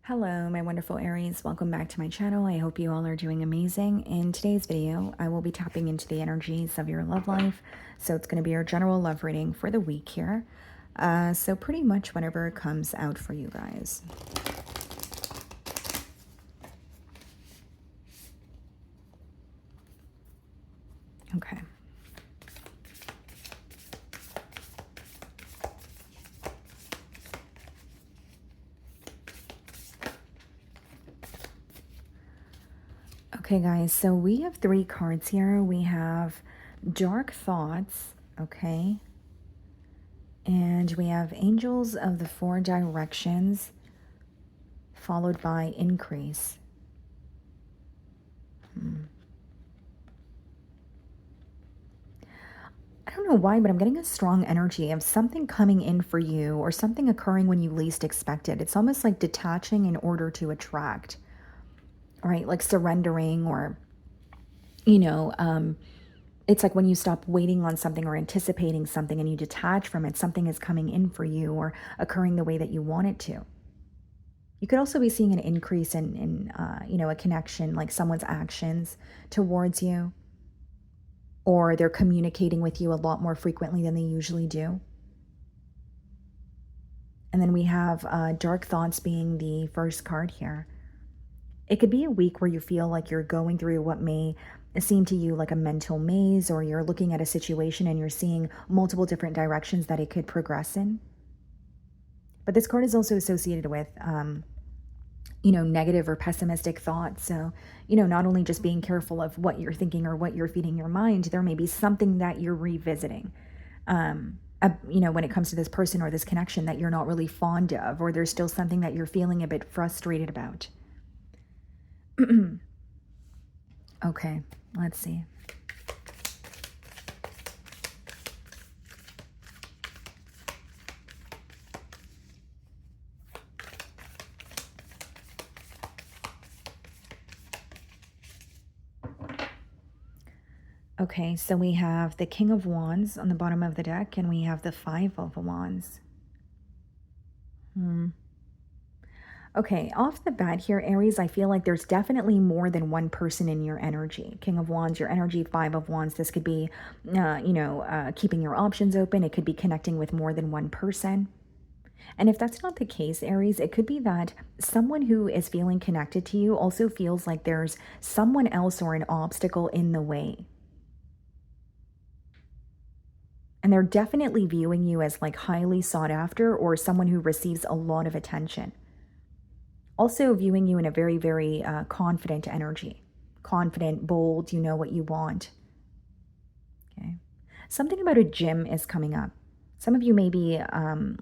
Hello, my wonderful Aries. Welcome back to my channel. I hope you all are doing amazing. In today's video, I will be tapping into the energies of your love life. So it's going to be your general love reading for the week here. So pretty much whatever comes out for you guys. Okay. Okay, guys, so we have three cards here. We have Dark Thoughts, okay? And we have Angels of the Four Directions, followed by Increase. I don't know why, but I'm getting a strong energy of something coming in for you or something occurring when you least expect it. It's almost like detaching in order to attract, right? Like surrendering or, you know, it's like when you stop waiting on something or anticipating something and you detach from it, something is coming in for you or occurring the way that you want it to. You could also be seeing an increase in a connection, like someone's actions towards you, or they're communicating with you a lot more frequently than they usually do. And then we have Dark Thoughts being the first card here. It could be a week where you feel like you're going through what may seem to you like a mental maze, or you're looking at a situation and you're seeing multiple different directions that it could progress in. But this card is also associated with, negative or pessimistic thoughts. So, not only just being careful of what you're thinking or what you're feeding your mind, there may be something that you're revisiting. When it comes to this person or this connection that you're not really fond of, or there's still something that you're feeling a bit frustrated about. Okay, let's see. Okay, so we have the King of Wands on the bottom of the deck, and we have the Five of Wands. Okay, off the bat here, Aries, I feel like there's definitely more than one person in your energy. King of Wands, your energy, Five of Wands. This could be, keeping your options open. It could be connecting with more than one person. And if that's not the case, Aries, it could be that someone who is feeling connected to you also feels like there's someone else or an obstacle in the way. And they're definitely viewing you as like highly sought after or someone who receives a lot of attention. Also viewing you in a very, very confident energy. Confident, bold, you know what you want. Okay. Something about a gym is coming up. Some of you may be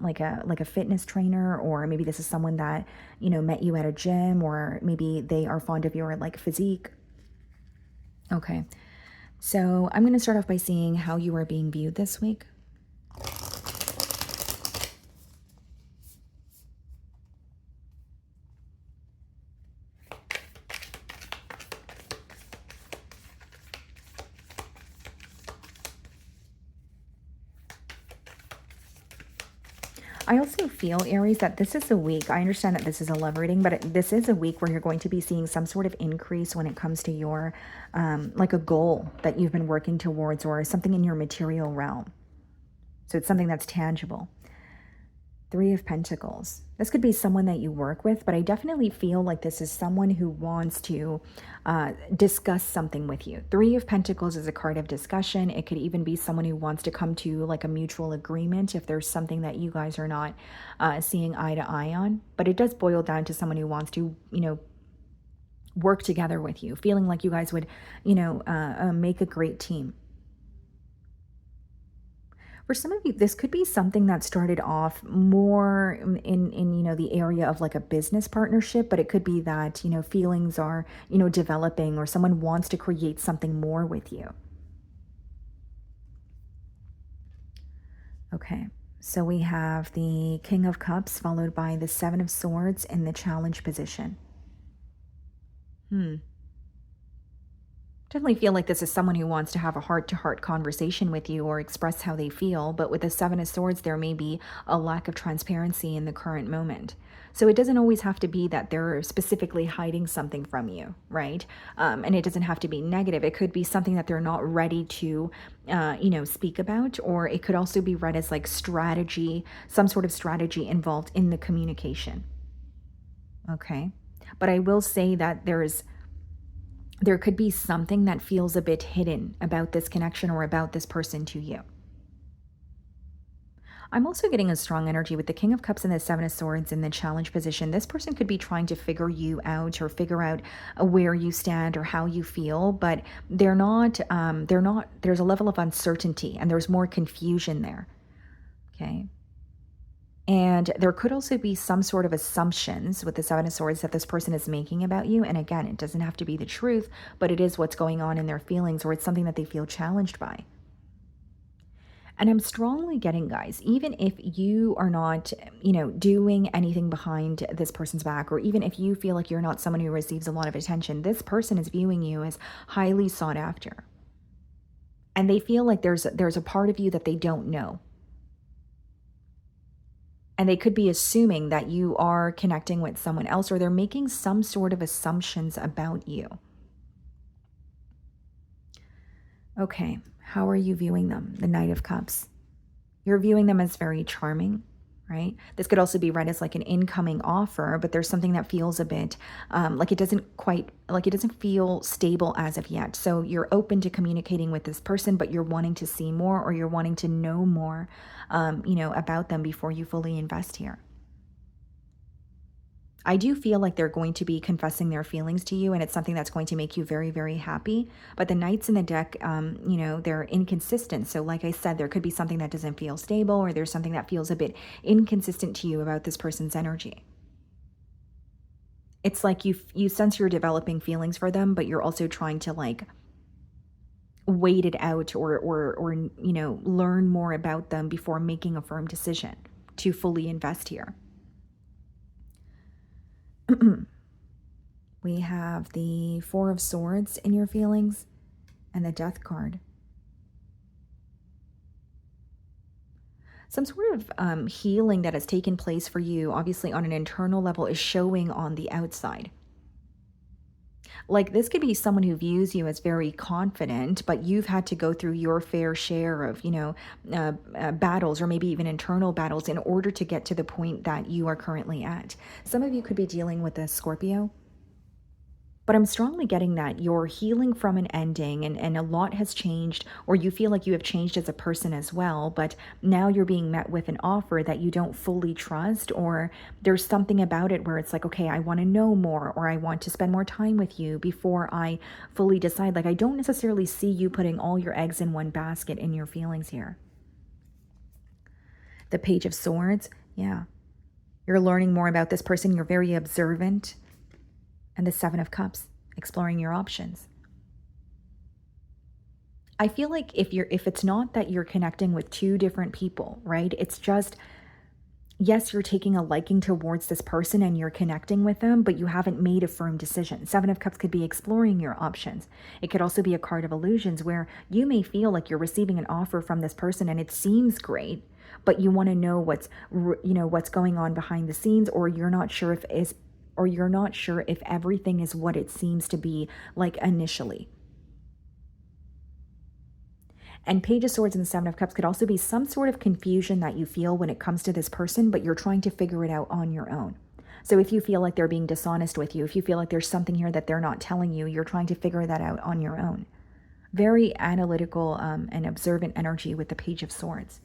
like a fitness trainer, or maybe this is someone that, met you at a gym, or maybe they are fond of your like physique. Okay. So I'm going to start off by seeing how you are being viewed this week. I also feel, Aries, that this is a week. I understand that this is a love reading, but this is a week where you're going to be seeing some sort of increase when it comes to your, like a goal that you've been working towards, or something in your material realm. So it's something that's tangible. Three of Pentacles. This could be someone that you work with, but I definitely feel like this is someone who wants to discuss something with you. Three of Pentacles is a card of discussion. It could even be someone who wants to come to like a mutual agreement if there's something that you guys are not seeing eye to eye on. But it does boil down to someone who wants to, work together with you, feeling like you guys would, make a great team. For some of you, this could be something that started off more in the area of like a business partnership, but it could be that, feelings are, developing, or someone wants to create something more with you. Okay. So we have the King of Cups followed by the Seven of Swords in the challenge position. Definitely feel like this is someone who wants to have a heart-to-heart conversation with you or express how they feel, but with the Seven of Swords, there may be a lack of transparency in the current moment. So it doesn't always have to be that they're specifically hiding something from you, right? And it doesn't have to be negative. It could be something that they're not ready to, speak about, or it could also be read as like strategy, some sort of strategy involved in the communication. Okay. But I will say that there could be something that feels a bit hidden about this connection or about this person to you. I'm also getting a strong energy with the King of Cups and the Seven of Swords in the challenge position. This person could be trying to figure you out or figure out where you stand or how you feel, but there's a level of uncertainty and there's more confusion there. Okay. And there could also be some sort of assumptions with the Seven of Swords that this person is making about you. And again, it doesn't have to be the truth, but it is what's going on in their feelings or it's something that they feel challenged by. And I'm strongly getting, guys, even if you are not, doing anything behind this person's back, or even if you feel like you're not someone who receives a lot of attention, this person is viewing you as highly sought after. And they feel like there's a part of you that they don't know. And they could be assuming that you are connecting with someone else, or they're making some sort of assumptions about you. Okay, how are you viewing them? The Knight of Cups. You're viewing them as very charming, right? This could also be read as like an incoming offer, but there's something that feels a bit like it doesn't feel stable as of yet. So you're open to communicating with this person, but you're wanting to see more or you're wanting to know more, about them before you fully invest here. I do feel like they're going to be confessing their feelings to you, and it's something that's going to make you very, very happy. But the knights in the deck, they're inconsistent. So, like I said, there could be something that doesn't feel stable, or there's something that feels a bit inconsistent to you about this person's energy. It's like you sense you're developing feelings for them, but you're also trying to like wait it out or learn more about them before making a firm decision to fully invest here. We have the Four of Swords in your feelings and the Death card. Some sort of healing that has taken place for you, obviously on an internal level, is showing on the outside. Like this could be someone who views you as very confident, but you've had to go through your fair share of, battles or maybe even internal battles in order to get to the point that you are currently at. Some of you could be dealing with a Scorpio. But I'm strongly getting that you're healing from an ending and a lot has changed, or you feel like you have changed as a person as well. But now you're being met with an offer that you don't fully trust, or there's something about it where it's like, okay, I want to know more, or I want to spend more time with you before I fully decide. Like, I don't necessarily see you putting all your eggs in one basket in your feelings here. The Page of Swords, yeah. You're learning more about this person. You're very observant. And the Seven of Cups, exploring your options. I feel like if it's not that you're connecting with two different people, right? It's just, yes, you're taking a liking towards this person and you're connecting with them, but you haven't made a firm decision. Seven of Cups could be exploring your options. It could also be a card of illusions where you may feel like you're receiving an offer from this person and it seems great, but you want to know what's going on behind the scenes, or you're not sure if everything is what it seems to be like initially. And Page of Swords and the Seven of Cups could also be some sort of confusion that you feel when it comes to this person, but you're trying to figure it out on your own. So if you feel like they're being dishonest with you, if you feel like there's something here that they're not telling you, you're trying to figure that out on your own. Very analytical and observant energy with the Page of Swords.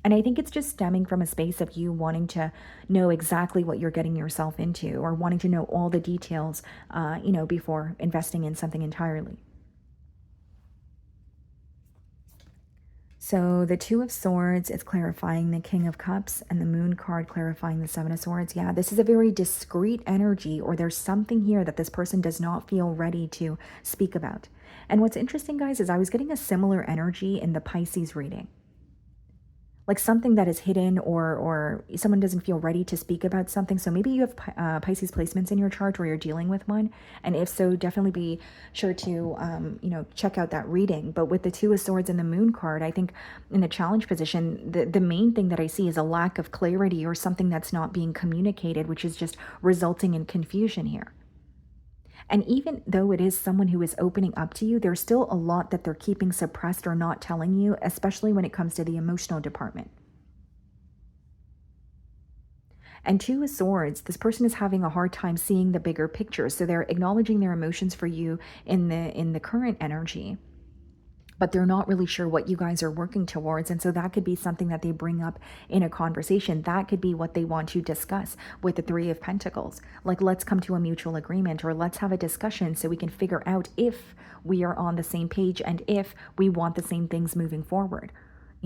And I think it's just stemming from a space of you wanting to know exactly what you're getting yourself into, or wanting to know all the details, before investing in something entirely. So the Two of Swords is clarifying the King of Cups, and the Moon card clarifying the Seven of Swords. Yeah, this is a very discreet energy, or there's something here that this person does not feel ready to speak about. And what's interesting, guys, is I was getting a similar energy in the Pisces reading. like something that is hidden, or someone doesn't feel ready to speak about something. So maybe you have Pisces placements in your chart where you're dealing with one, and if so, definitely be sure to check out that reading. But with the Two of Swords and the Moon card, I think in the challenge position, the main thing that I see is a lack of clarity or something that's not being communicated, which is just resulting in confusion here. And even though it is someone who is opening up to you, there's still a lot that they're keeping suppressed or not telling you, especially when it comes to the emotional department. And Two of Swords, this person is having a hard time seeing the bigger picture. So they're acknowledging their emotions for you in the current energy, but they're not really sure what you guys are working towards. And so that could be something that they bring up in a conversation. That could be what they want to discuss with the Three of Pentacles. Like, let's come to a mutual agreement, or let's have a discussion so we can figure out if we are on the same page and if we want the same things moving forward.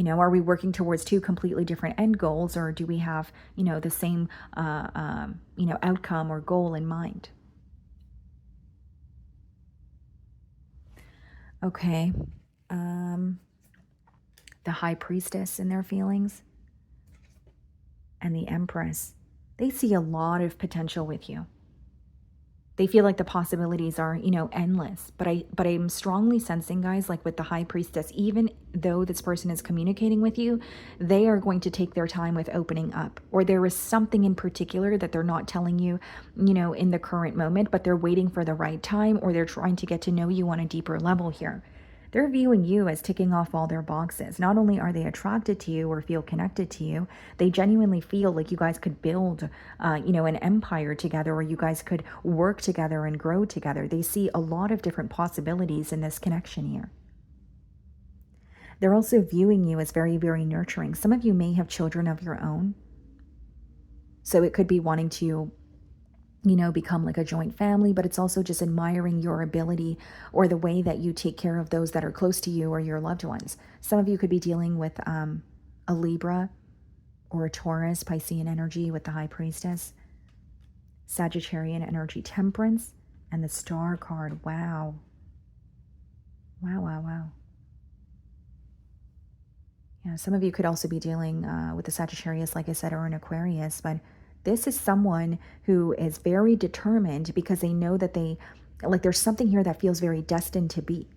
Are we working towards two completely different end goals, or do we have, the same, outcome or goal in mind? Okay. The High Priestess and their feelings, and the Empress. They see a lot of potential with you. They feel like the possibilities are, endless. But I'm strongly sensing, guys, like with the High Priestess, even though this person is communicating with you, they are going to take their time with opening up. Or there is something in particular that they're not telling you, in the current moment, but they're waiting for the right time, or they're trying to get to know you on a deeper level here. They're viewing you as ticking off all their boxes. Not only are they attracted to you or feel connected to you, they genuinely feel like you guys could build, an empire together, or you guys could work together and grow together. They see a lot of different possibilities in this connection here. They're also viewing you as very, very nurturing. Some of you may have children of your own. So it could be wanting to become like a joint family, but it's also just admiring your ability or the way that you take care of those that are close to you or your loved ones. Some of you could be dealing with a Libra or a Taurus, Piscean energy with the High Priestess, Sagittarian energy, Temperance, and the Star card. Wow. Wow, wow, wow. Yeah, some of you could also be dealing with the Sagittarius, like I said, or an Aquarius, but this is someone who is very determined because they know that there's something here that feels very destined to be.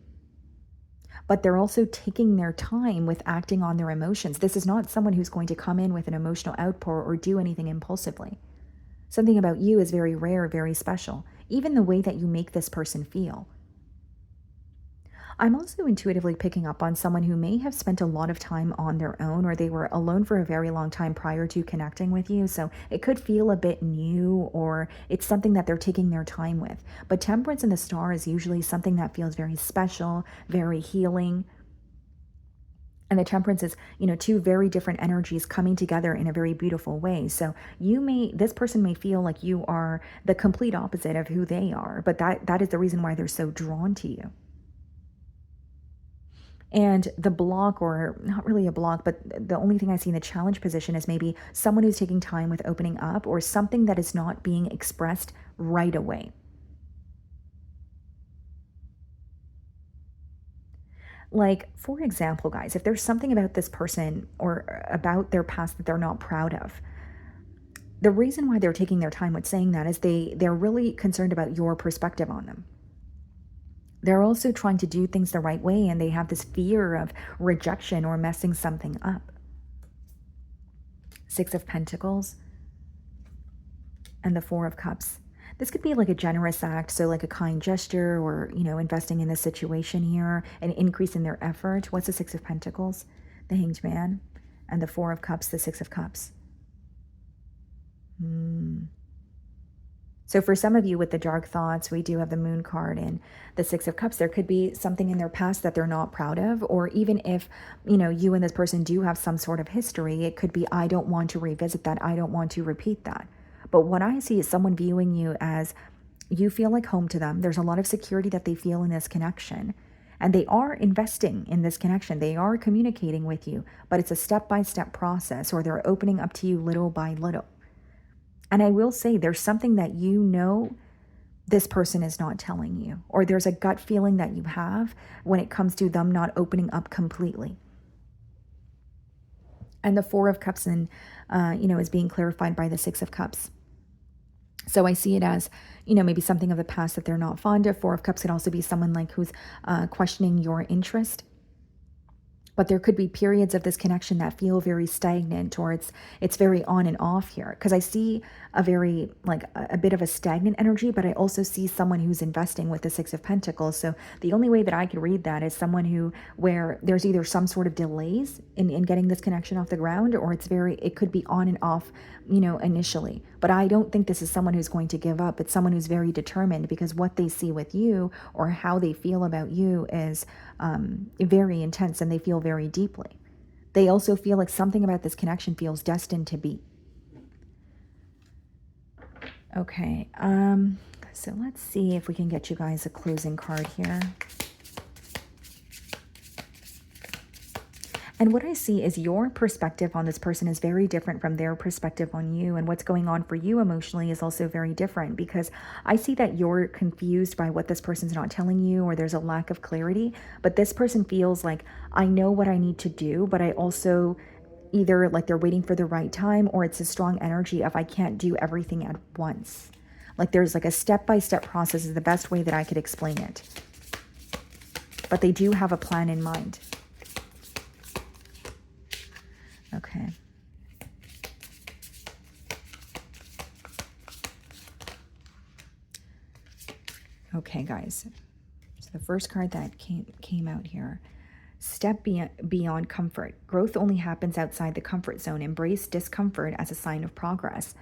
But they're also taking their time with acting on their emotions. This is not someone who's going to come in with an emotional outpour or do anything impulsively. Something about you is very rare, very special. Even the way that you make this person feel. I'm also intuitively picking up on someone who may have spent a lot of time on their own, or they were alone for a very long time prior to connecting with you. So it could feel a bit new, or it's something that they're taking their time with. But Temperance and the Star is usually something that feels very special, very healing. And the Temperance is, two very different energies coming together in a very beautiful way. So this person may feel like you are the complete opposite of who they are, but that is the reason why they're so drawn to you. And the block, or not really a block, but the only thing I see in the challenge position is maybe someone who's taking time with opening up, or something that is not being expressed right away. Like, for example, guys, if there's something about this person or about their past that they're not proud of, the reason why they're taking their time with saying that is they're really concerned about your perspective on them. They're also trying to do things the right way, and they have this fear of rejection or messing something up. Six of Pentacles and the Four of Cups. This could be like a generous act, so like a kind gesture, or, investing in this situation here, an increase in their effort. What's the Six of Pentacles? The Hanged Man. And the Four of Cups, the Six of Cups. So for some of you with the dark thoughts, we do have the Moon card and the Six of Cups. There could be something in their past that they're not proud of, or even if, you and this person do have some sort of history, it could be, I don't want to revisit that. I don't want to repeat that. But what I see is someone viewing you as you feel like home to them. There's a lot of security that they feel in this connection. And they are investing in this connection. They are communicating with you, but it's a step-by-step process, or they're opening up to you little by little. And I will say there's something that this person is not telling you, or there's a gut feeling that you have when it comes to them not opening up completely. And the Four of Cups, and is being clarified by the Six of Cups. So I see it as, maybe something of the past that they're not fond of. Four of Cups could also be someone like who's questioning your interest. But there could be periods of this connection that feel very stagnant, or it's very on and off here. Because I see a very, like, a bit of a stagnant energy, but I also see someone who's investing with the Six of Pentacles. So the only way that I could read that is someone where there's either some sort of delays in getting this connection off the ground, or it could be on and off, initially. But I don't think this is someone who's going to give up. It's someone who's very determined, because what they see with you or how they feel about you is very intense, and they feel very deeply. They also feel like something about this connection feels destined to be. Okay, so let's see if we can get you guys a closing card here. And what I see is your perspective on this person is very different from their perspective on you. And what's going on for you emotionally is also very different, because I see that you're confused by what this person's not telling you, or there's a lack of clarity. But this person feels like, I know what I need to do, but I also either like they're waiting for the right time, or it's a strong energy of I can't do everything at once. Like there's like a step-by-step process is the best way that I could explain it. But they do have a plan in mind. Okay. Okay, guys. So the first card that came out here. Step beyond comfort. Growth only happens outside the comfort zone. Embrace discomfort as a sign of progress.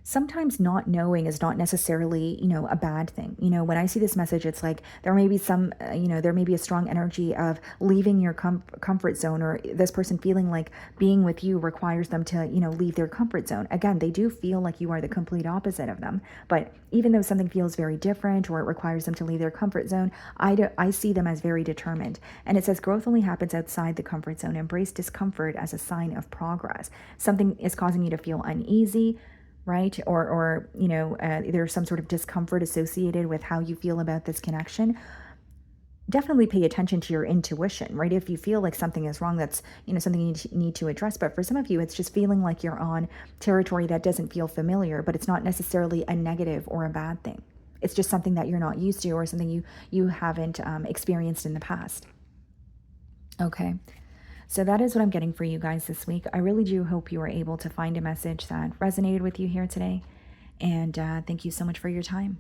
Sometimes not knowing is not necessarily, a bad thing. When I see this message, it's like there may be there may be a strong energy of leaving your comfort zone, or this person feeling like being with you requires them to, leave their comfort zone. Again, they do feel like you are the complete opposite of them. But even though something feels very different, or it requires them to leave their comfort zone, I see them as very determined. And it says growth only happens outside the comfort zone. Embrace discomfort as a sign of progress. Something is causing you to feel uneasy, right? Or there's some sort of discomfort associated with how you feel about this connection. Definitely pay attention to your intuition, right? If you feel like something is wrong, that's, something you need to address. But for some of you, it's just feeling like you're on territory that doesn't feel familiar, but it's not necessarily a negative or a bad thing. It's just something that you're not used to, or something you haven't experienced in the past. Okay. So that is what I'm getting for you guys this week. I really do hope you were able to find a message that resonated with you here today. And thank you so much for your time.